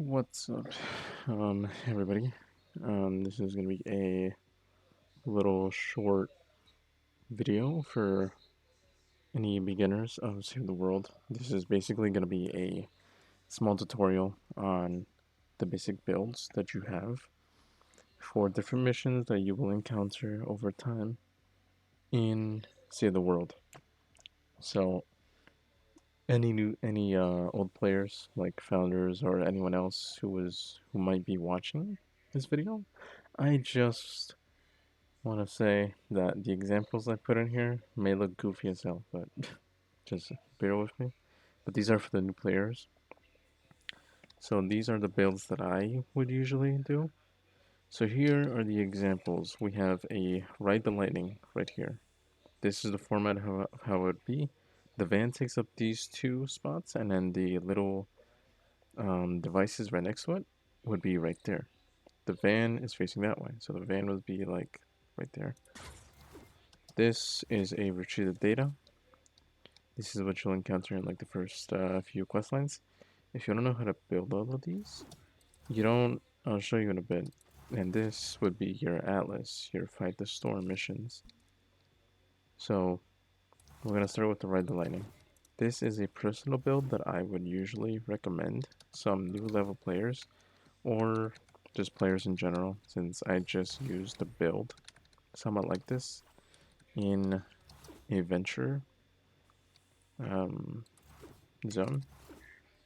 What's up, everybody? This is gonna be a little short video for any beginners of Save the World. This is basically gonna be a small tutorial on the basic builds that you have for different missions that you will encounter over time in Save the World. So, any old players like founders or anyone else who might be watching this video, I just want to say that the examples I put in here may look goofy as hell, but just bear with me. But these are for the new players. So these are the builds that I would usually do. So here are the examples. We have a Ride the Lightning right here. This is the format of how it would be. The van takes up these two spots, and then the little devices right next to it would be right there. The van is facing that way, so the van would be like right there. This is a retrieved data. This is what you'll encounter in like the first few quest lines. If you don't know how to build all of these, you don't. I'll show you in a bit. And this would be your Atlas, your Fight the Storm missions. So we're gonna start with the Ride the Lightning. This is a personal build that I would usually recommend some new level players or just players in general, since I just used the build somewhat like this in a venture um, zone.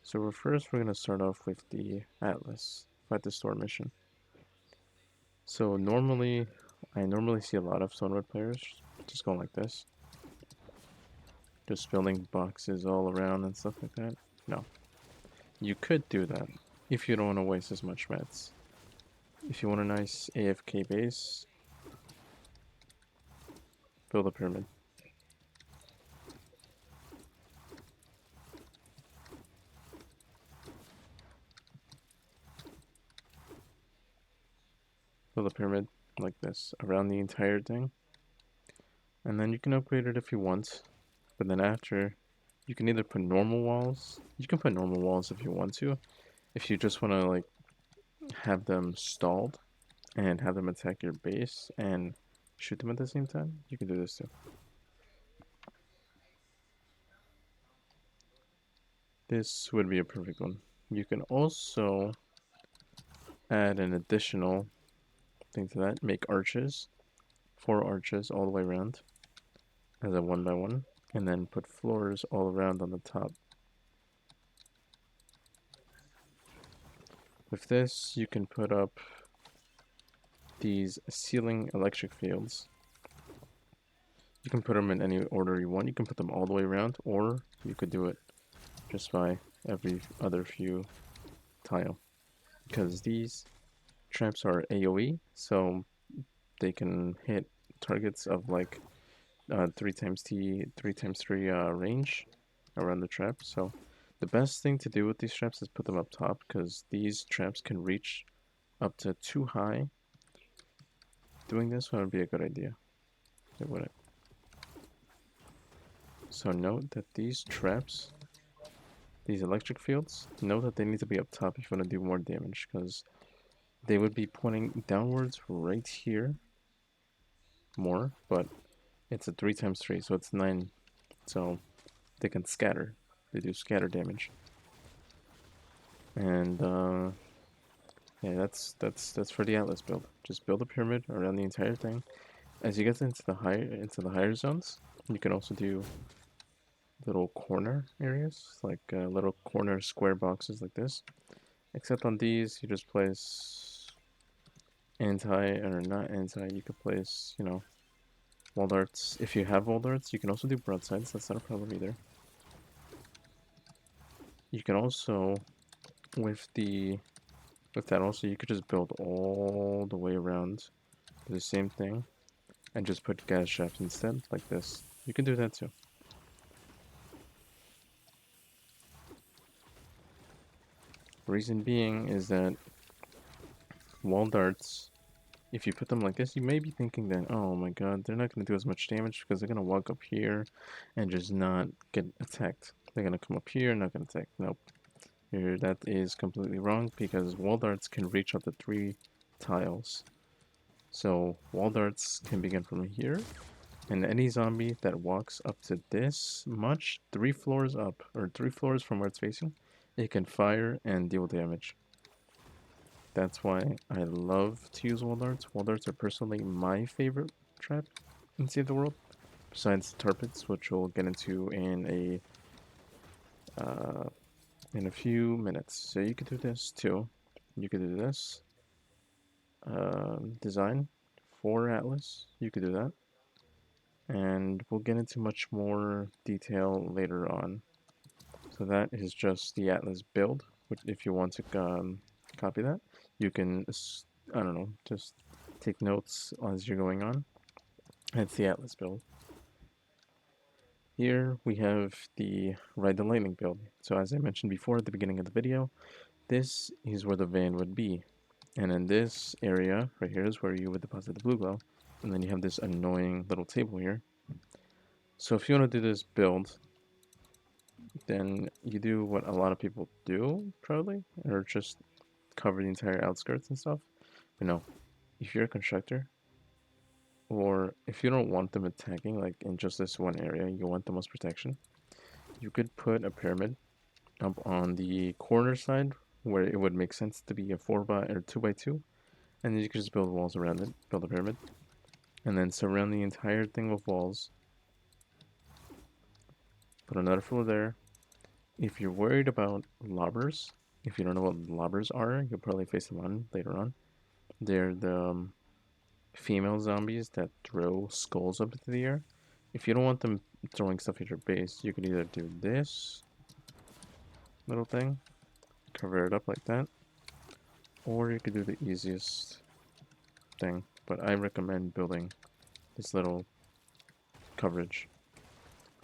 So we're gonna start off with the Atlas, Fight the Storm mission. So I normally see a lot of Stonewood players just going like this, just building boxes all around and stuff like that. No, you could do that if you don't want to waste as much meds. If you want a nice AFK base, build a pyramid. Build a pyramid like this around the entire thing, and then you can upgrade it if you want. But then after, you can either put normal walls. You can put normal walls if you want to. If you just want to like have them stalled and have them attack your base and shoot them at the same time, you can do this too. This would be a perfect one. You can also add an additional thing to that. Make arches, 4 arches all the way around as a 1 by 1, and then put floors all around on the top. With this, you can put up these ceiling electric fields. You can put them in any order you want. You can put them all the way around, or you could do it just by every other few tile. Because these traps are AoE, so they can hit targets of like 3 3 range around the trap. So the best thing to do with these traps is put them up top, because these traps can reach up to too high. Doing this would be a good idea. It wouldn't. So note that these traps, these electric fields, note that they need to be up top if you want to do more damage, because they would be pointing downwards right here more, but it's a 3 times 3, so it's 9. So they can scatter. They do scatter damage. And yeah, that's for the Atlas build. Just build a pyramid around the entire thing. As you get into the higher zones, you can also do little corner areas, like little corner square boxes like this. Except on these, you just place anti or not anti. You could place, wall darts. If you have wall darts, you can also do broadsides. That's not a problem either. You can also, with that also, you could just build all the way around the same thing and just put gas shafts instead, like this. You can do that too. Reason being is that wall darts, if you put them like this, you may be thinking that, oh my god, they're not going to do as much damage because they're going to walk up here and just not get attacked. They're going to come up here and not going to attack. Nope. Here, that is completely wrong because wall darts can reach up to 3 tiles. So wall darts can begin from here, and any zombie that walks up to this much, 3 floors up, or 3 floors from where it's facing, it can fire and deal damage. That's why I love to use wall darts. Wall darts are personally my favorite trap in Save the World, besides tar pits, which we'll get into in a few minutes. So you could do this too. You could do this. Design for Atlas. You could do that. And we'll get into much more detail later on. So that is just the Atlas build. Which, if you want to copy that, you can, I don't know, just take notes as you're going on. That's the Atlas build. Here we have the Ride the Lightning build. So as I mentioned before at the beginning of the video, this is where the van would be. And in this area right here is where you would deposit the blue glow. And then you have this annoying little table here. So if you want to do this build, then you do what a lot of people do, probably, or just cover the entire outskirts and stuff. But no, if you're a constructor, or if you don't want them attacking, like in just this one area, you want the most protection, you could put a pyramid up on the corner side where it would make sense to be a 4 by or 2 by 2, and then you could just build walls around it, build a pyramid, and then surround the entire thing with walls. Put another floor there. If you're worried about lobbers, if you don't know what lobbers are, you'll probably face them on later on. They're the female zombies that throw skulls up into the air. If you don't want them throwing stuff at your base, you could either do this little thing, cover it up like that, or you could do the easiest thing. But I recommend building this little coverage.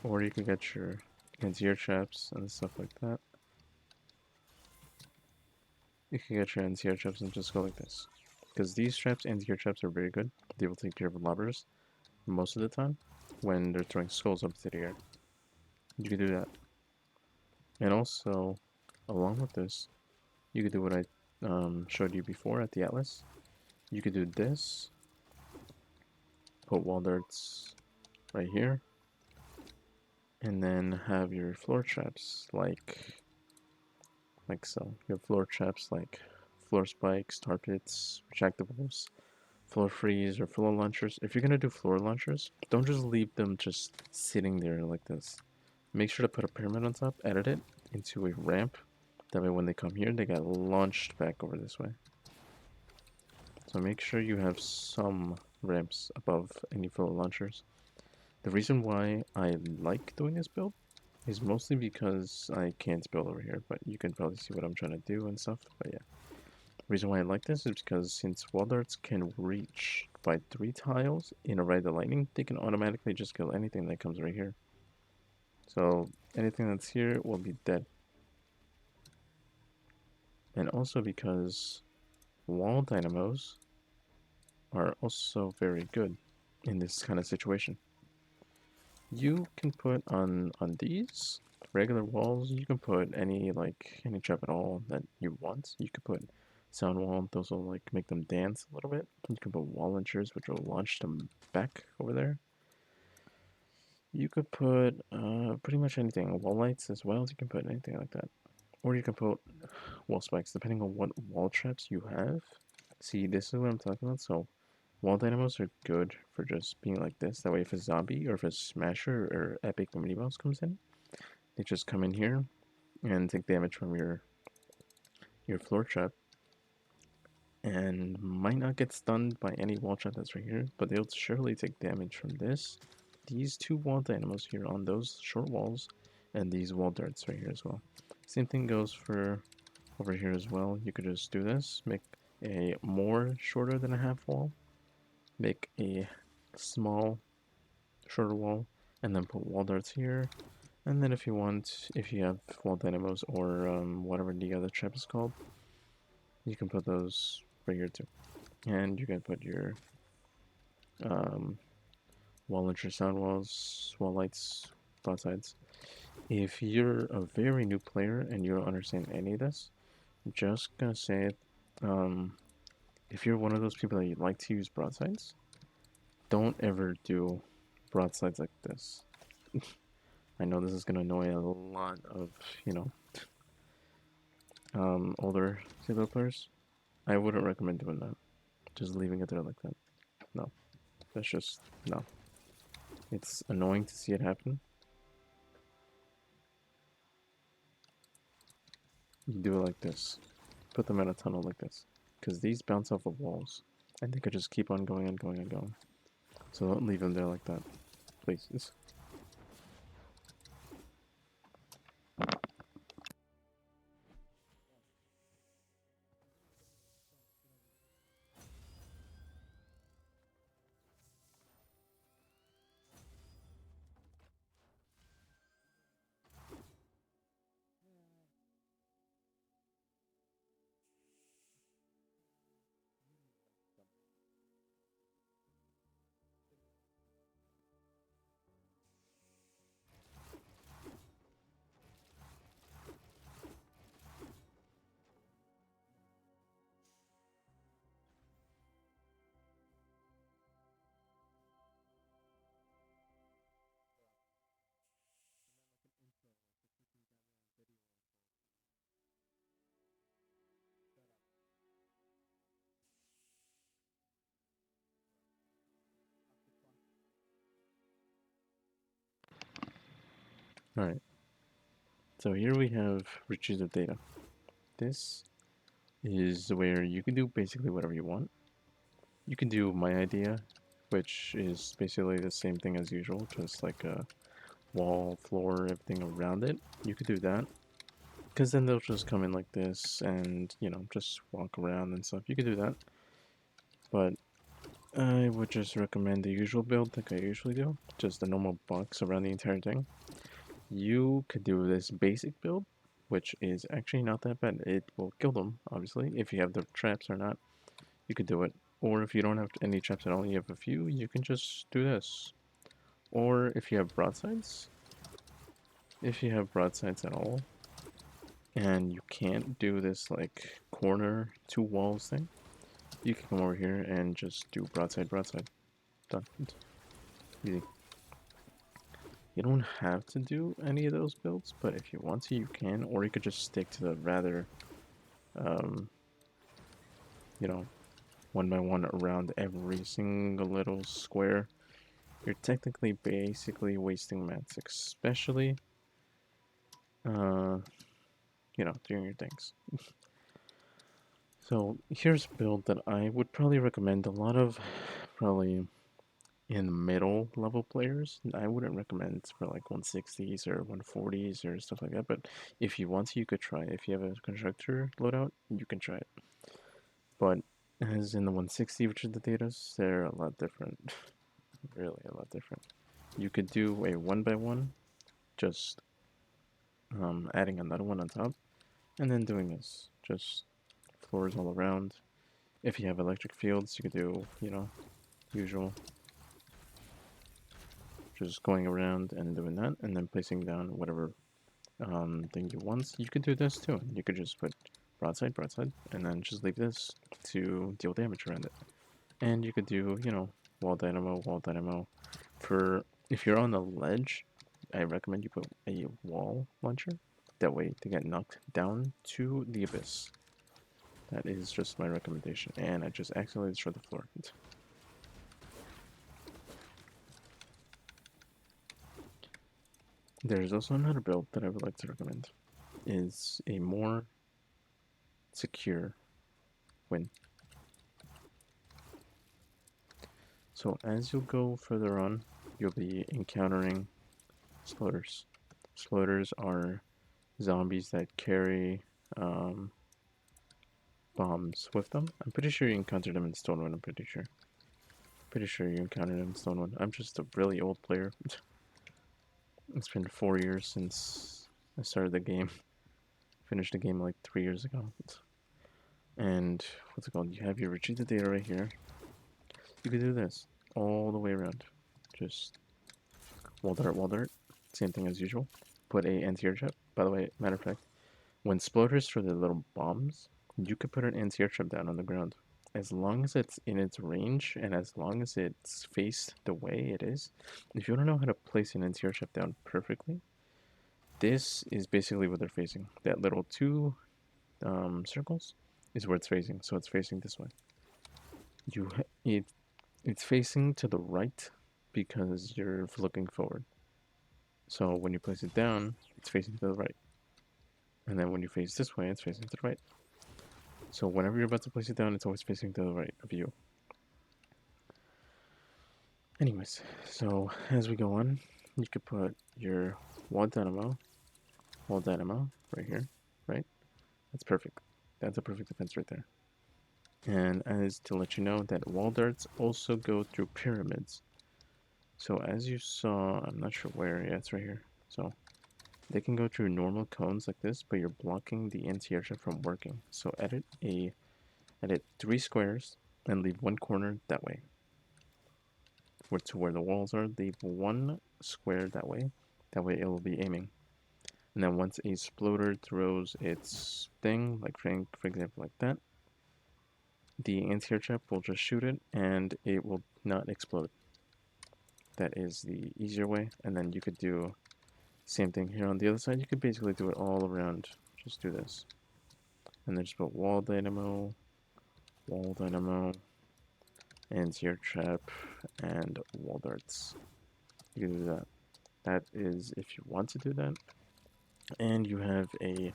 Or you can get your anti-air traps and stuff like that. You can get your anti-air traps and just go like this. Because these traps, anti-air traps, are very good. They will take care of lobbers most of the time when they're throwing skulls up to the air. You can do that. And also, along with this, you could do what I showed you before at the Atlas. You could do this. Put wall darts right here. And then have your floor traps like so. Your floor traps like floor spikes, tar pits, retractables, floor freeze, or floor launchers. If you're gonna do floor launchers, don't just leave them just sitting there like this. Make sure to put a pyramid on top, edit it into a ramp. That way when they come here, they get launched back over this way. So make sure you have some ramps above any floor launchers. The reason why I like doing this build is mostly because I can't build over here, but you can probably see what I'm trying to do and stuff. But yeah, the reason why I like this is because since wall darts can reach by 3 tiles in a Ride the Lightning, they can automatically just kill anything that comes right here. So anything that's here will be dead. And also because wall dynamos are also very good in this kind of situation. You can put on these regular walls, you can put any trap at all that you want. You could put sound wall, those will like make them dance a little bit. You can put wall launchers, which will launch them back over there. You could put pretty much anything. Wall lights as well, you can put anything like that. Or you can put wall spikes, depending on what wall traps you have. See, this is what I'm talking about. So wall dynamos are good for just being like this. That way if a zombie or if a smasher or epic mini boss comes in, they just come in here and take damage from your floor trap. And might not get stunned by any wall trap that's right here, but they'll surely take damage from this. These 2 wall dynamos here on those short walls, and these wall darts right here as well. Same thing goes for over here as well. You could just do this, make a more shorter than a half wall, make a small shorter wall, and then put wall darts here. And then if you want, if you have wall dynamos or whatever the other trap is called, you can put those right here too. And you can put your wall launcher sound walls, wall lights, both sides. If you're a very new player and you don't understand any of this, just gonna say it. If you're one of those people that you like to use broadsides, don't ever do broadsides like this. I know this is gonna annoy a lot of, you know, older Sailor players. I wouldn't recommend doing that. Just leaving it there like that. No, that's just no. It's annoying to see it happen. You do it like this. Put them in a tunnel like this. Because these bounce off of walls. And they could just keep on going and going and going. So don't leave them there like that. Please. Alright. So here we have retrieve the data. This is where you can do basically whatever you want. You can do my idea, which is basically the same thing as usual, just like a wall, floor, everything around it. You could do that. Because then they'll just come in like this and, you know, just walk around and stuff. You could do that. But I would just recommend the usual build like I usually do. Just the normal box around the entire thing. You could do this basic build, which is actually not that bad. It will kill them, obviously. If you have the traps or not, you could do it. Or if you don't have any traps at all, you have a few, you can just do this. Or if you have broadsides, if you have broadsides at all, and you can't do this like corner two walls thing, you can come over here and just do broadside, broadside. Done. Easy. You don't have to do any of those builds, but if you want to, you can, or you could just stick to the rather, um, you know, one by one around every single little square. You're technically basically wasting mats, especially, uh, you know, doing your things. So here's a build that I would probably recommend a lot of, probably in middle level players. I wouldn't recommend for like 160s or 140s or stuff like that, but if you want to, you could try it. If you have a constructor loadout, you can try it. But as in the 160, which is the Thetas, they're a lot different. Really a lot different. You could do a one by one, just adding another one on top, and then doing this. Just floors all around. If you have electric fields, you could do, you know, usual just going around and doing that, and then placing down whatever thing you want. You could do this too. You could just put broadside, broadside, and then just leave this to deal damage around it. And you could do, you know, wall dynamo, wall dynamo. For if you're on the ledge, I recommend you put a wall launcher. That way to get knocked down to the abyss. That is just my recommendation. And I just accidentally destroyed the floor. There's also another build that I would like to recommend. Is a more secure win. So as you go further on, you'll be encountering Sploders. Sploders are zombies that carry bombs with them. I'm pretty sure you encountered them in Stone One. I'm pretty sure. Pretty sure you encountered them in Stone One. I'm just a really old player. It's been 4 years since I started the game. Finished the game like 3 years ago. And what's it called? You have your retrieve data right here. You can do this all the way around. Just wall dart, wall dart. Same thing as usual. put a anti-air trap. By the way, matter of fact, when sploders throw the little bombs, you could put an anti-air trap down on the ground. As long as it's in its range and as long as it's faced the way it is, if you don't know how to place an anti-air trap down perfectly, this is basically what they're facing. That little two circles is where it's facing. So it's facing this way. It's facing to the right because you're looking forward. So when you place it down, it's facing to the right. And then when you face this way, it's facing to the right. So whenever you're about to place it down, it's always facing to the right of you. Anyways, so as we go on, you could put your wall dynamo right here, right? That's perfect. That's a perfect defense right there. And as to let you know that wall darts also go through pyramids. So as you saw, I'm not sure where, yeah, it's right here. So they can go through normal cones like this, but you're blocking the anti-airship from working. So edit 3 squares and leave one corner that way. To where the walls are, leave one square that way. That way it will be aiming. And then once a sploder throws its thing, like for example like that, the anti-airship will just shoot it and it will not explode. That is the easier way. And then you could do same thing here on the other side. You could basically do it all around. Just do this. And then just put wall dynamo, anti-air trap, and wall darts. You can do that. That is if you want to do that. And you have a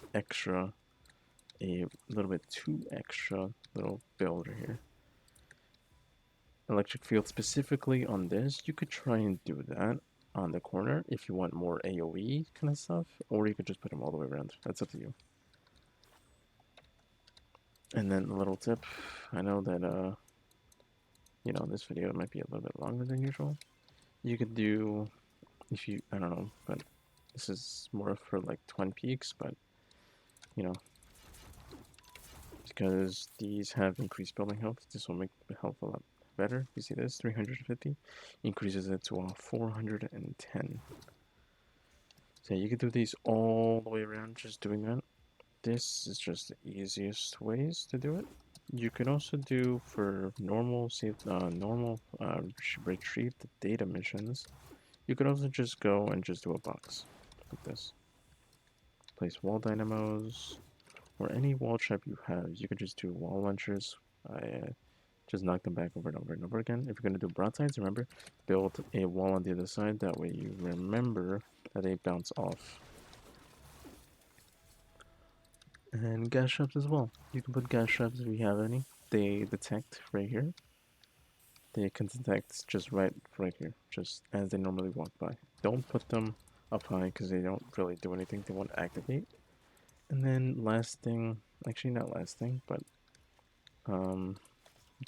little bit too extra little builder here. Electric field specifically on this, you could try and do that on the corner if you want more AoE kind of stuff, or you could just put them all the way around. That's up to you. And then a little tip, I know that this video might be a little bit longer than usual. You could do, I don't know, but this is more for like Twin Peaks, but you know, because these have increased building health, this will make the health a lot better. You see this, 350 increases it to 410. So you can do these all the way around just doing that. This is just the easiest ways to do it. You can also do for normal retrieve the data missions. You could also just go and just do a box like this. Place wall dynamos or any wall trap you have. You could just do wall launchers. Just knock them back over and over and over again. If you're going to do broadsides, remember, build a wall on the other side. That way you remember that they bounce off. And gas traps as well. You can put gas traps if you have any. They detect right here. They can detect just right here, just as they normally walk by. Don't put them up high because they don't really do anything. They won't activate. And then last thing, actually not last thing, but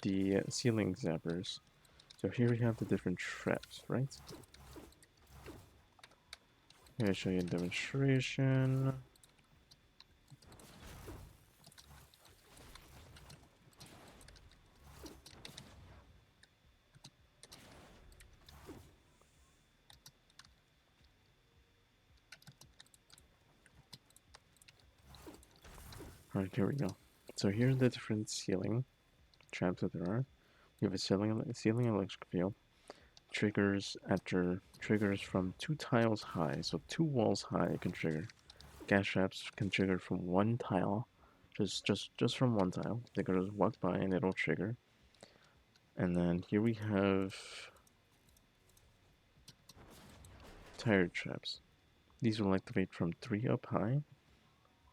the ceiling zappers. So here we have the different traps, right? I'm going to show you a demonstration. Alright, here we go. So here's the different ceiling traps that there are. We have a ceiling electric field. Triggers from 2 tiles high, so 2 walls high can trigger. Gas traps can trigger from 1 tile, just from 1 tile. They can just walk by and it'll trigger. And then here we have tire traps. These will activate from 3 up high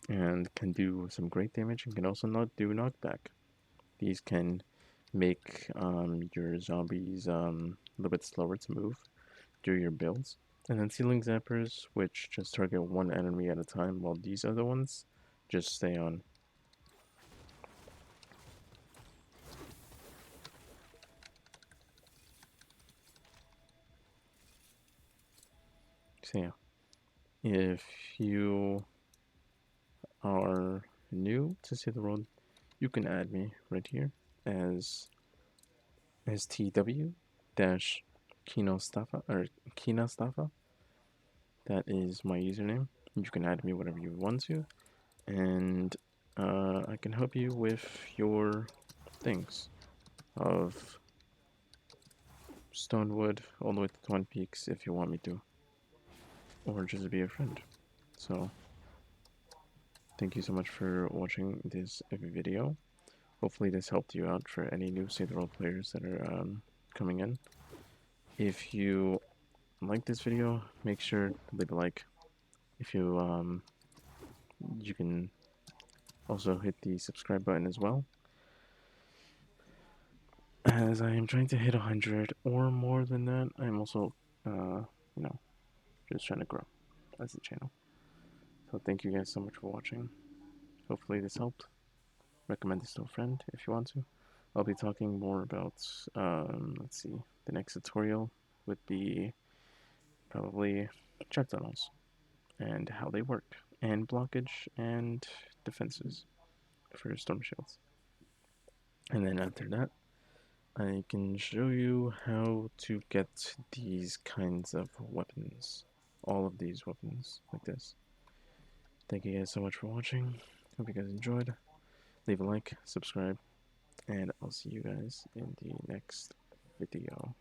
and can do some great damage and can also not do knockback. These can make your zombies a little bit slower to move through your builds. And then ceiling zappers, which just target one enemy at a time, while these other ones just stay on. So yeah, if you are new to See the Road, you can add me right here as STW dash Kinostafa or Kinastafa. That is my username. You can add me whenever you want to, and I can help you with your things of Stonewood all the way to Twin Peaks if you want me to, or just be a friend. So, thank you so much for watching this video. Hopefully, this helped you out for any new Save the World players that are coming in. If you like this video, make sure to leave a like. If you can also hit the subscribe button as well, as I am trying to hit 100 or more than that. I'm also, you know, just trying to grow as a channel. So thank you guys so much for watching. Hopefully this helped. Recommend this to a friend if you want to. I'll be talking more about, let's see, the next tutorial would be probably trap tunnels and how they work, and blockage and defenses for storm shields. And then after that, I can show you how to get these kinds of weapons. All of these weapons, like this. Thank you guys so much for watching. Hope you guys enjoyed. Leave a like, subscribe, and I'll see you guys in the next video.